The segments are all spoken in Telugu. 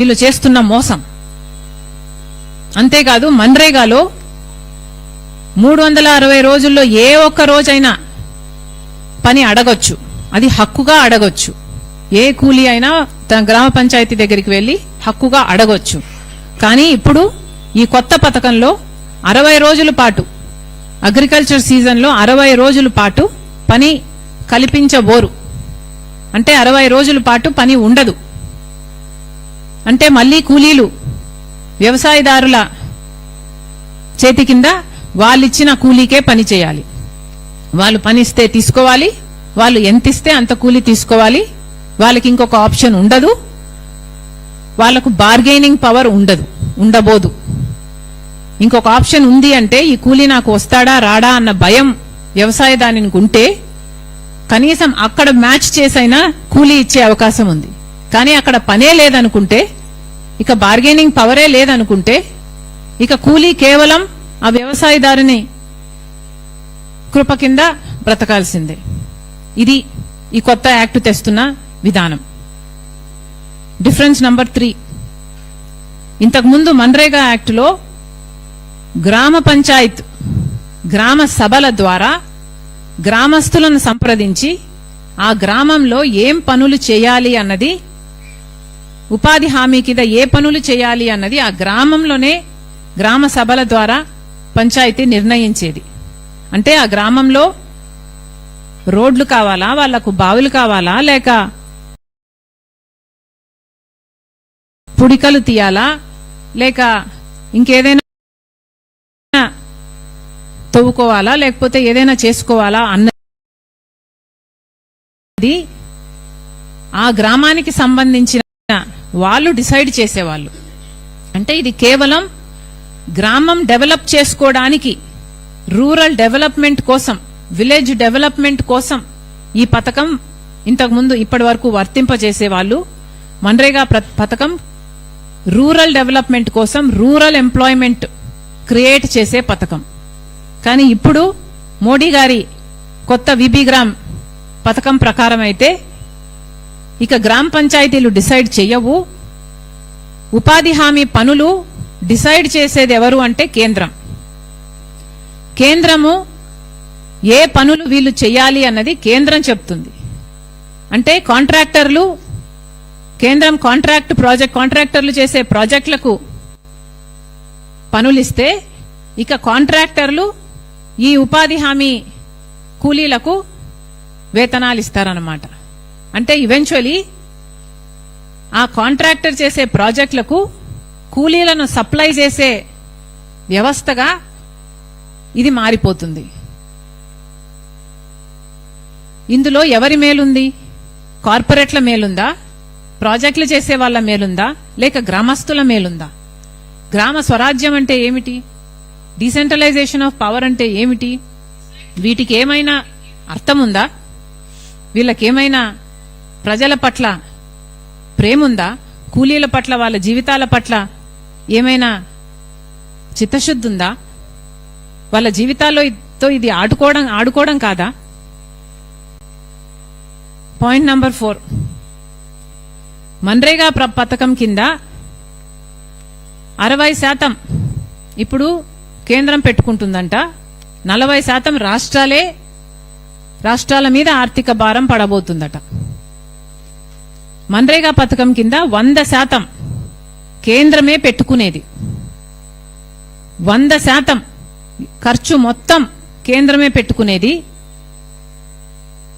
వీళ్ళు చేస్తున్న మోసం. అంతేకాదు మన్రేగాలో 360 రోజుల్లో ఏ ఒక్క రోజైనా పని అడగొచ్చు, అది హక్కుగా అడగొచ్చు. ఏ కూలీ అయినా తన గ్రామ పంచాయతీ దగ్గరికి వెళ్లి హక్కుగా అడగొచ్చు. కానీ ఇప్పుడు ఈ కొత్త పథకంలో 60 రోజుల పాటు అగ్రికల్చర్ సీజన్లో 60 రోజుల పాటు పని కల్పించబోరు. అంటే 60 రోజుల పాటు పని ఉండదు. అంటే మళ్లీ కూలీలు వ్యవసాయదారుల చేతి కింద వాళ్ళిచ్చిన కూలీకే పని చేయాలి. వాళ్ళు పనిస్తే తీసుకోవాలి, వాళ్ళు ఎంత ఇస్తే అంత కూలీ తీసుకోవాలి. వాళ్ళకి ఇంకొక ఆప్షన్ ఉండదు, వాళ్లకు బార్గెనింగ్ పవర్ ఉండబోదు. ఇంకొక ఆప్షన్ ఉంది అంటే ఈ కూలీ నాకు వస్తాడా రాడా అన్న భయం వ్యవసాయదారునికి ఉంటే కనీసం అక్కడ మ్యాచ్ చేసైనా కూలీ ఇచ్చే అవకాశం ఉంది. కానీ అక్కడ పనే లేదనుకుంటే, ఇక బార్గెనింగ్ పవరే లేదనుకుంటే, ఇక కూలీ కేవలం ఆ వ్యవసాయదారుని కృప కింద బ్రతకాల్సిందే. ఇది ఈ కొత్త యాక్ట్ తెస్తున్న విధానం. డిఫరెన్స్ నంబర్ 3, ఇంతకుముందు మన్రేగా యాక్టులో గ్రామ పంచాయత్ గ్రామ సభల ద్వారా గ్రామస్తులను సంప్రదించి ఆ గ్రామంలో ఏం పనులు చేయాలి అన్నది, ఉపాధి హామీ కింద ఏ పనులు చేయాలి అన్నది ఆ గ్రామంలోనే గ్రామ సభల ద్వారా పంచాయతీ నిర్ణయించేది. అంటే ఆ గ్రామంలో రోడ్లు కావాలా, వాళ్లకు బావులు కావాలా, లేక పుడికలు తీయాలా, లేక ఇంకేదైనా తవ్వుకోవాలా, లేకపోతే ఏదైనా చేసుకోవాలా అన్నది ఆ గ్రామానికి సంబంధించిన వాళ్ళు డిసైడ్ చేసేవాళ్ళు. అంటే ఇది కేవలం గ్రామం డెవలప్ చేసుకోవడానికి, రూరల్ డెవలప్మెంట్ కోసం, విలేజ్ డెవలప్మెంట్ కోసం ఈ పథకం ఇంతకుముందు ఇప్పటి వరకు వర్తింపజేసేవాళ్ళు. మన్రేగా పథకం రూరల్ డెవలప్మెంట్ కోసం, రూరల్ ఎంప్లాయ్మెంట్ క్రియేట్ చేసే పథకం. కానీ ఇప్పుడు మోడీ గారి కొత్త విబి గ్రామ్ పథకం ప్రకారం అయితే ఇక గ్రామ పంచాయతీలు డిసైడ్ చెయ్యవు. ఉపాధి హామీ పనులు డిసైడ్ చేసేది ఎవరు అంటే కేంద్రం. కేంద్రము ఏ పనులు వీళ్ళు చెయ్యాలి అన్నది కేంద్రం చెప్తుంది. అంటే కాంట్రాక్టర్లు, కేంద్రం కాంట్రాక్టర్లు చేసే ప్రాజెక్టులకు పనులిస్తే ఇక కాంట్రాక్టర్లు ఈ ఉపాధి హామీ కూలీలకు వేతనాలు ఇస్తారన్నమాట. అంటే ఈవెన్చువలీ ఆ కాంట్రాక్టర్ చేసే ప్రాజెక్టులకు కూలీలను సప్లై చేసే వ్యవస్థగా ఇది మారిపోతుంది. ఇందులో ఎవరి మేలుంది? కార్పొరేట్ల మేలుందా, ప్రాజెక్టులు చేసే వాళ్ళ మేలుందా, లేక గ్రామస్తుల మేలుందా? గ్రామ స్వరాజ్యం అంటే ఏమిటి? డీసెంట్రలైజేషన్ ఆఫ్ పవర్ అంటే ఏమిటి? వీటికి ఏమైనా అర్థం ఉందా? వీళ్ళకేమైనా ప్రజల పట్ల ప్రేముందా? కూలీల పట్ల, వాళ్ళ జీవితాల పట్ల ఏమైనా చిత్తశుద్ధి ఉందా? వాళ్ళ జీవితాల్లో ఇది ఆడుకోవడం కాదా? పాయింట్ నంబర్ 4, మన్రేగా పథకం కింద 60% ఇప్పుడు కేంద్రం పెట్టుకుంటుందంట, 40% రాష్ట్రాల మీద ఆర్థిక భారం పడబోతుందట. మన్రేగా పథకం కింద 100% కేంద్రమే పెట్టుకునేది. 100% ఖర్చు మొత్తం కేంద్రమే పెట్టుకునేది.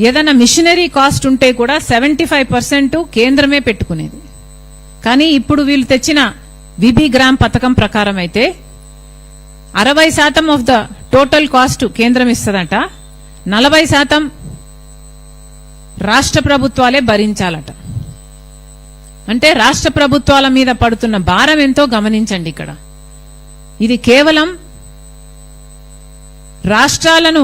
ఏదైనా మిషనరీ కాస్ట్ ఉంటే కూడా 75% కేంద్రమే పెట్టుకునేది. కానీ ఇప్పుడు వీళ్ళు తెచ్చిన విబి గ్రామ్ పథకం ప్రకారం అయితే 60% ఆఫ్ ద టోటల్ కాస్ట్ కేంద్రం ఇస్తుందట, 40% రాష్ట్ర ప్రభుత్వాలే భరించాలట. అంటే రాష్ట్ర ప్రభుత్వాల మీద పడుతున్న భారం ఎంతో గమనించండి. ఇక్కడ ఇది కేవలం రాష్ట్రాలను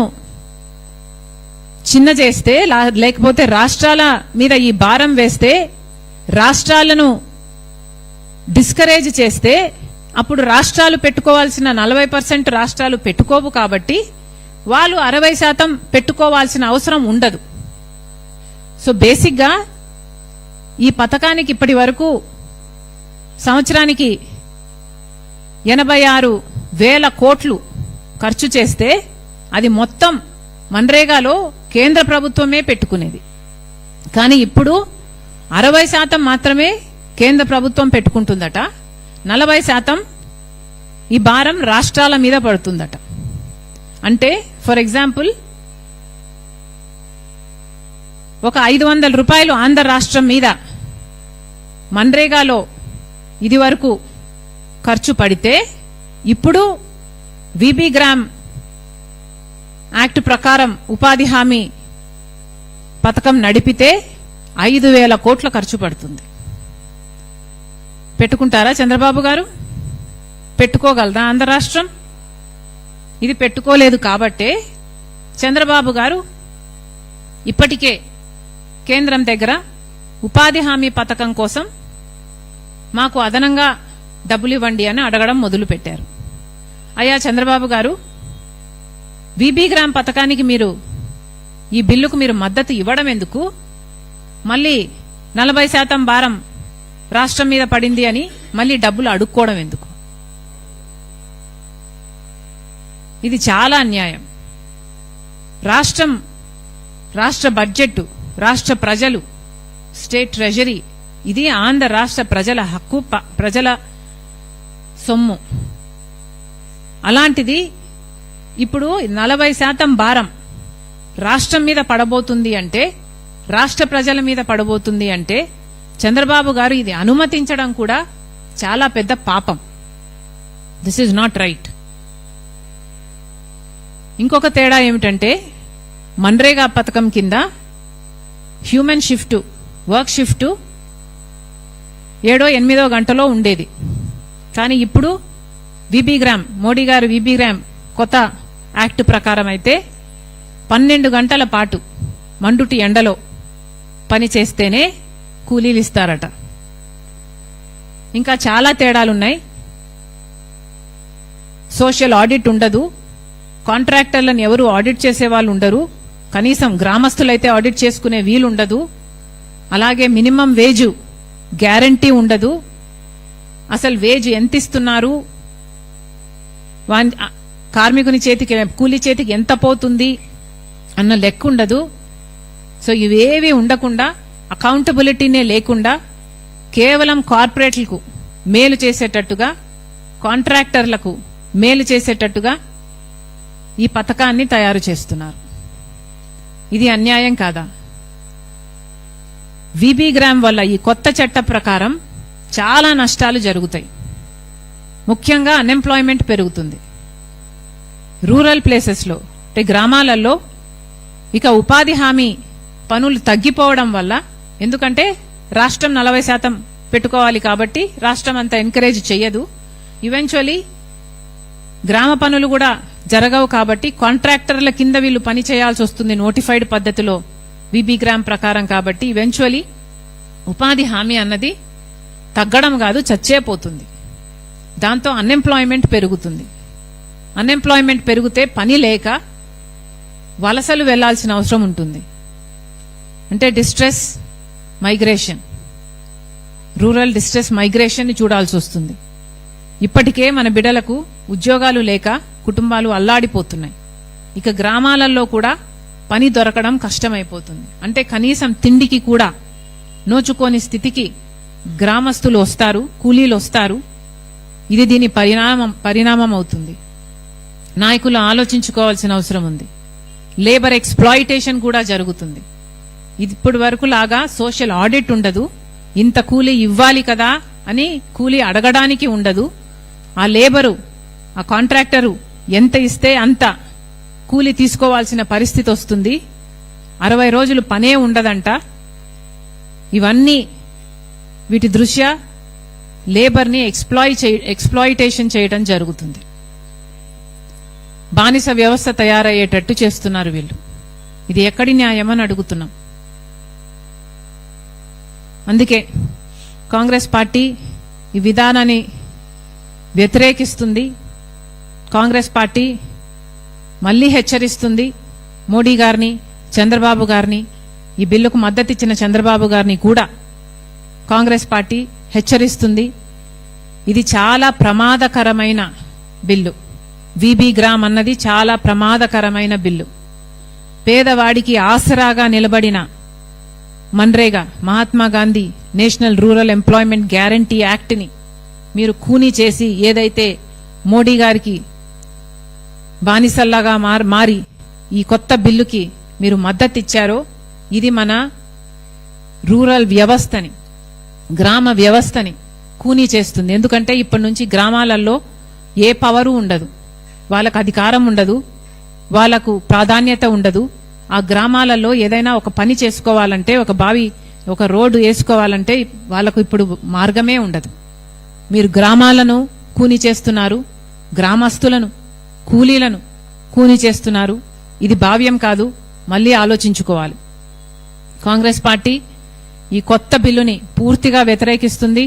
చిన్న చేస్తే, లేకపోతే రాష్ట్రాల మీద ఈ భారం వేస్తే, రాష్ట్రాలను డిస్కరేజ్ చేస్తే అప్పుడు రాష్ట్రాలు పెట్టుకోవాల్సిన 40% రాష్ట్రాలు పెట్టుకోవు. కాబట్టి వాళ్ళు 60% పెట్టుకోవాల్సిన అవసరం ఉండదు. సో బేసిక్ గా ఈ పథకానికి ఇప్పటి వరకు సంవత్సరానికి 86,000 కోట్లు ఖర్చు చేస్తే అది మొత్తం మన్రేగాలో కేంద్ర ప్రభుత్వమే పెట్టుకునేది. కానీ ఇప్పుడు 60% మాత్రమే కేంద్ర ప్రభుత్వం పెట్టుకుంటుందట, 40% ఈ భారం రాష్ట్రాల మీద పడుతుందట. అంటే ఫర్ ఎగ్జాంపుల్ ఒక 500 రూపాయలు ఆంధ్ర రాష్ట్రం మీద మన్రేగాలో ఇది వరకు ఖర్చు పడితే ఇప్పుడు విబి గ్రామ్ యాక్ట్ ప్రకారం ఉపాధి హామీ పథకం నడిపితే 5,000 కోట్ల ఖర్చు పడుతుంది. పెట్టుకుంటారా చంద్రబాబు గారు? పెట్టుకోగలరా ఆంధ్ర రాష్ట్రం? ఇది పెట్టుకోలేదు కాబట్టే చంద్రబాబు గారు ఇప్పటికే కేంద్రం దగ్గర ఉపాధి హామీ పథకం కోసం మాకు అదనంగా డబ్బులు ఇవ్వండి అని అడగడం మొదలుపెట్టారు. అయ్యా చంద్రబాబు గారు, విబి గ్రామ్ పథకానికి మీరు ఈ బిల్లుకు మీరు మద్దతు ఇవ్వడం ఎందుకు? మళ్ళీ 40% భారం రాష్ట్రం మీద పడింది అని మళ్ళీ డబ్బులు అడుక్కోవడం ఎందుకు? ఇది చాలా అన్యాయం. రాష్ట్ర బడ్జెట్, రాష్ట్ర ప్రజలు, స్టేట్ ట్రెజరీ, ఇది ఆంధ్ర రాష్ట్ర ప్రజల హక్కు, ప్రజల సొమ్ము. అలాంటిది ఇప్పుడు 40% భారం రాష్ట్రం మీద పడబోతుంది అంటే, రాష్ట్ర ప్రజల మీద పడబోతుంది అంటే చంద్రబాబు గారు ఇది అనుమతించడం కూడా చాలా పెద్ద పాపం. This is not right. ఇంకొక తేడా ఏమిటంటే, మన్రేగా పథకం కింద హ్యూమన్ షిఫ్ట్, వర్క్ షిఫ్ట్ 7-8 గంటలో ఉండేది. కానీ ఇప్పుడు విబి గ్రామ్, మోడీ గారు విబి గ్రామ్ కొత్త యాక్ట్ ప్రకారం అయితే 12 గంటల పాటు మండుటి ఎండలో పని చేస్తేనే కూలీలు ఇస్తారట. ఇంకా చాలా తేడాలున్నాయి. సోషల్ ఆడిట్ ఉండదు, కాంట్రాక్టర్లను ఎవరు ఆడిట్ చేసే వాళ్ళు ఉండరు, కనీసం గ్రామస్తులైతే ఆడిట్ చేసుకునే వీలుండదు. అలాగే మినిమం వేజ్ గ్యారంటీ ఉండదు. అసలు వేజ్ ఎంత ఇస్తున్నారు, కార్మికుని చేతికి, కూలీ చేతికి ఎంత పోతుంది అన్న లెక్క ఉండదు. సో ఇవేవి ఉండకుండా, అకౌంటబిలిటీనే లేకుండా కేవలం కార్పొరేట్లకు మేలు చేసేటట్టుగా, కాంట్రాక్టర్లకు మేలు చేసేటట్టుగా ఈ పథకాన్ని తయారు చేస్తున్నారు. ఇది అన్యాయం కాదా? విబి గ్రామ్ వల్ల, ఈ కొత్త చట్ట ప్రకారం చాలా నష్టాలు జరుగుతాయి. ముఖ్యంగా అన్ఎంప్లాయ్మెంట్ పెరుగుతుంది రూరల్ ప్లేసెస్లో, అంటే గ్రామాలలో. ఇక ఉపాధి హామీ పనులు తగ్గిపోవడం వల్ల, ఎందుకంటే రాష్ట్రం 40% పెట్టుకోవాలి కాబట్టి రాష్ట్రం అంతా ఎంకరేజ్ చెయ్యదు. ఈవెన్చువలీ గ్రామ పనులు కూడా జరగవు కాబట్టి కాంట్రాక్టర్ల కింద వీళ్ళు పని చేయాల్సి వస్తుంది నోటిఫైడ్ పద్ధతిలో విబి గ్రామ్ ప్రకారం. కాబట్టి ఈవెన్చువలీ ఉపాధి హామీ అన్నది తగ్గడం కాదు, చచ్చేపోతుంది. దాంతో అన్ఎంప్లాయ్మెంట్ పెరుగుతుంది. అన్ఎంప్లాయ్మెంట్ పెరిగితే పని లేక వలసలు వెళ్లాల్సిన అవసరం ఉంటుంది. అంటే distress migration, rural distress migration ని చూడాల్సి వస్తుంది. ఇప్పటికే మన బిడ్డలకు ఉద్యోగాలు లేక కుటుంబాలు అల్లాడిపోతున్నాయి. ఇక గ్రామాలలో కూడా పని దొరకడం కష్టమైపోతుంది. అంటే కనీసం తిండికి కూడా నోచుకోని స్థితికి గ్రామస్తులు వస్తారు, కూలీలు వస్తారు. ఇది దీని పరిణామం అవుతుంది. నాయకులు ఆలోచించుకోవాల్సిన అవసరం ఉంది. లేబర్ ఎక్స్‌ప్లాయిటేషన్ కూడా జరుగుతుంది. ఇప్పటి వరకు లాగా సోషల్ ఆడిట్ ఉండదు. ఇంత కూలీ ఇవ్వాలి కదా అని కూలీ అడగడానికి ఉండదు. ఆ లేబరు, ఆ కాంట్రాక్టరు ఎంత ఇస్తే అంత కూలీ తీసుకోవాల్సిన పరిస్థితి వస్తుంది. 60 రోజులు పనే ఉండదంట. ఇవన్నీ వీటి దృష్ట్యా లేబర్ని ఎక్స్‌ప్లాయిటేషన్ చేయడం జరుగుతుంది. బానిస వ్యవస్థ తయారయ్యేటట్టు చేస్తున్నారు వీళ్ళు. ఇది ఎక్కడి న్యాయమని అడుగుతున్నాం. అందుకే కాంగ్రెస్ పార్టీ ఈ విధానాన్ని వ్యతిరేకిస్తుంది. కాంగ్రెస్ పార్టీ మళ్లీ హెచ్చరిస్తుంది మోడీ గారిని, చంద్రబాబు గారిని, ఈ బిల్లుకు మద్దతిచ్చిన చంద్రబాబు గారిని కూడా కాంగ్రెస్ పార్టీ హెచ్చరిస్తుంది. ఇది చాలా ప్రమాదకరమైన బిల్లు. విబి గ్రామ్ అన్నది చాలా ప్రమాదకరమైన బిల్లు. పేదవాడికి ఆసరాగా నిలబడిన MNREGA, Mahatma Gandhi national rural employment guarantee act ని మీరు ఖూనీ చేసి ఏదైతే మోడీ గారికి బానిసల్లాగా మారి ఈ కొత్త బిల్లుకి మీరు మద్దతిచ్చారో ఇది మన రూరల్ వ్యవస్థని, గ్రామ వ్యవస్థని ఖూనీ చేస్తుంది. ఎందుకంటే ఇప్పటి నుంచి గ్రామాలలో ఏ పవరు ఉండదు, వాళ్ళకు అధికారం ఉండదు, వాళ్లకు ప్రాధాన్యత ఉండదు. ఆ గ్రామాలలో ఏదైనా ఒక పని చేసుకోవాలంటే, ఒక బావి, ఒక రోడ్డు వేసుకోవాలంటే వాళ్లకు ఇప్పుడు మార్గమే ఉండదు. మీరు గ్రామాలను ఖూనీ చేస్తున్నారు, గ్రామస్తులను, కూలీలను ఖూనీ చేస్తున్నారు. ఇది భావ్యం కాదు, మళ్లీ ఆలోచించుకోవాలి. కాంగ్రెస్ పార్టీ ఈ కొత్త బిల్లుని పూర్తిగా వ్యతిరేకిస్తుంది.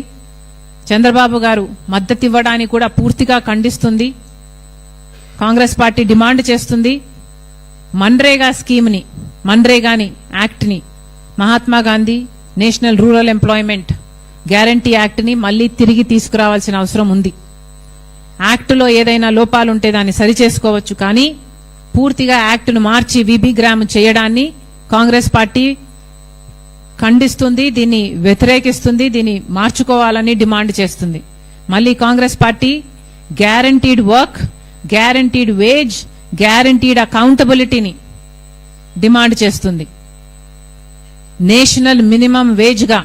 చంద్రబాబు గారు మద్దతివ్వడానికి కూడా పూర్తిగా ఖండిస్తుంది. కాంగ్రెస్ పార్టీ డిమాండ్ చేస్తుంది, మన్రేగా స్కీమ్ని, మన్రేగాని యాక్ట్ని, Mahatma Gandhi national rural employment guarantee యాక్ట్ని మళ్లీ తిరిగి తీసుకురావాల్సిన అవసరం ఉంది. యాక్టులో ఏదైనా లోపాలుంటే దాన్ని సరిచేసుకోవచ్చు, కానీ పూర్తిగా యాక్టును మార్చి విబి గ్రామ్ చేయడాన్ని కాంగ్రెస్ పార్టీ ఖండిస్తుంది, దీన్ని వ్యతిరేకిస్తుంది, దీన్ని మార్చుకోవాలని డిమాండ్ చేస్తుంది. మళ్లీ Congress party guaranteed work, guaranteed wage, guaranteed అకౌంటబిలిటీని డిమాండ్ చేస్తుంది. నేషనల్ మినిమం వేజ్ గా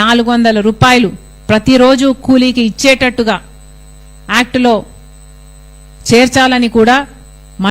400 రూపాయలు ప్రతిరోజు కూలీకి ఇచ్చేటట్టుగా యాక్టులో చేర్చాలని కూడా